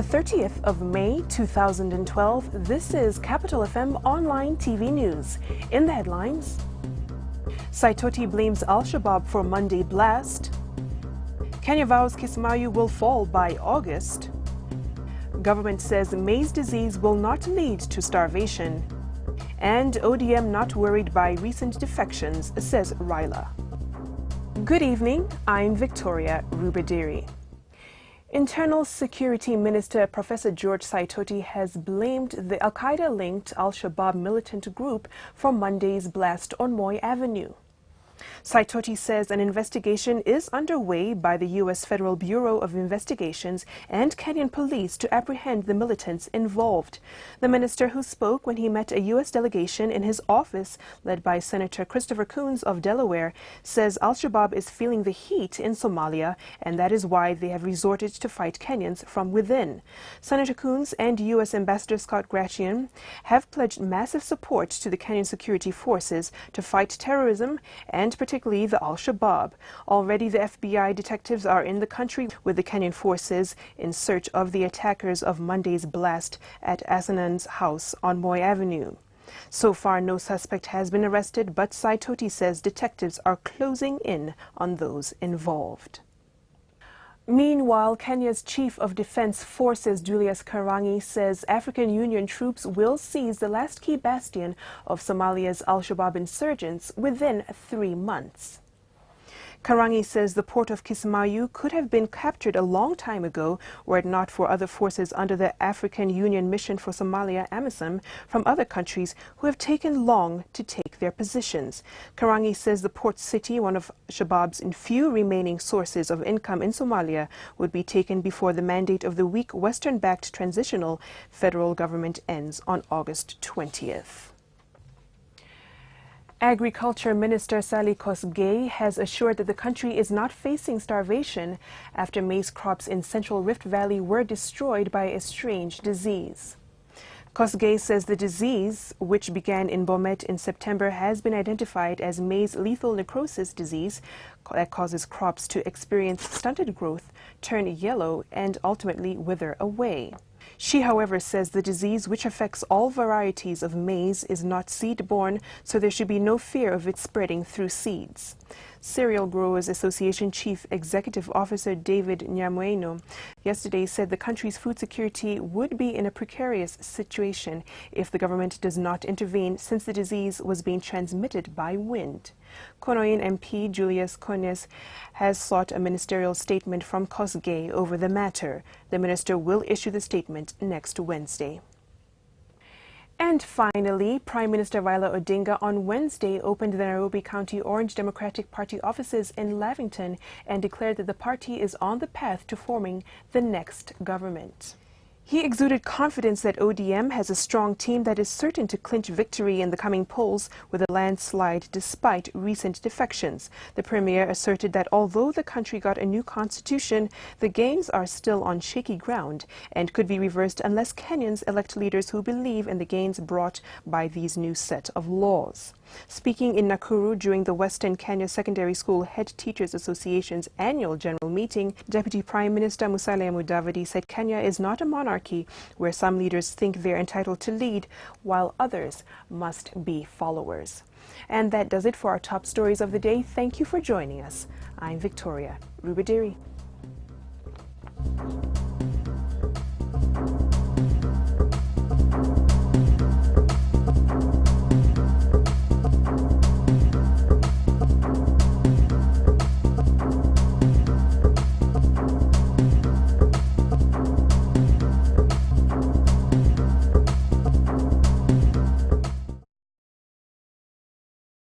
The 30th of May 2012, this is Capital FM Online TV News. In the headlines, Saitoti blames Al-Shabaab for Monday blast. Kenya vows Kismayu will fall by August. Government says maize disease will not lead to starvation. And ODM not worried by recent defections, says Ryla. Good evening, I'm Victoria Rubadiri. Internal Security Minister Professor George Saitoti has blamed the Al-Qaeda-linked Al-Shabaab militant group for Monday's blast on Moi Avenue. Saitoti says an investigation is underway by the U.S. Federal Bureau of Investigations and Kenyan police to apprehend the militants involved. The minister, who spoke when he met a U.S. delegation in his office led by Senator Christopher Coons of Delaware, says Al-Shabaab is feeling the heat in Somalia, and that is why they have resorted to fight Kenyans from within. Senator Coons and U.S. Ambassador Scott Gratian have pledged massive support to the Kenyan security forces to fight terrorism and particularly the Al-Shabaab. Already the FBI detectives are in the country with the Kenyan forces in search of the attackers of Monday's blast at Asanan's house on Moi Avenue. So far, no suspect has been arrested, but Saitoti says detectives are closing in on those involved. Meanwhile, Kenya's Chief of Defense Forces, Julius Karangi, says African Union troops will seize the last key bastion of Somalia's Al-Shabaab insurgents within 3 months. Karangi says the port of Kismayu could have been captured a long time ago were it not for other forces under the African Union Mission for Somalia, AMISOM, from other countries who have taken long to take their positions. Karangi says the port city, one of Shabaab's few remaining sources of income in Somalia, would be taken before the mandate of the weak Western-backed transitional federal government ends on August 20th. Agriculture Minister Sally Kosgei has assured that the country is not facing starvation after maize crops in Central Rift Valley were destroyed by a strange disease. Kosgei says the disease, which began in Bomet in September, has been identified as maize lethal necrosis disease that causes crops to experience stunted growth, turn yellow, and ultimately wither away. She, however, says the disease, which affects all varieties of maize, is not seed-borne, so there should be no fear of it spreading through seeds. Cereal Growers Association Chief Executive Officer David Nyamueno yesterday said the country's food security would be in a precarious situation if the government does not intervene, since the disease was being transmitted by wind. Konoyin MP Julius Konyes has sought a ministerial statement from Kosgei over the matter. The minister will issue the statement next Wednesday. And finally, Prime Minister Raila Odinga on Wednesday opened the Nairobi County Orange Democratic Party offices in Lavington and declared that the party is on the path to forming the next government. He exuded confidence that ODM has a strong team that is certain to clinch victory in the coming polls with a landslide despite recent defections. The premier asserted that although the country got a new constitution, the gains are still on shaky ground and could be reversed unless Kenyans elect leaders who believe in the gains brought by these new set of laws. Speaking in Nakuru during the Western Kenya Secondary School Head Teachers Association's annual general meeting, Deputy Prime Minister Musalia Mudavadi said Kenya is not a monarchy where some leaders think they're entitled to lead while others must be followers. And that does it for our top stories of the day. Thank you for joining us. I'm Victoria Rubadiri.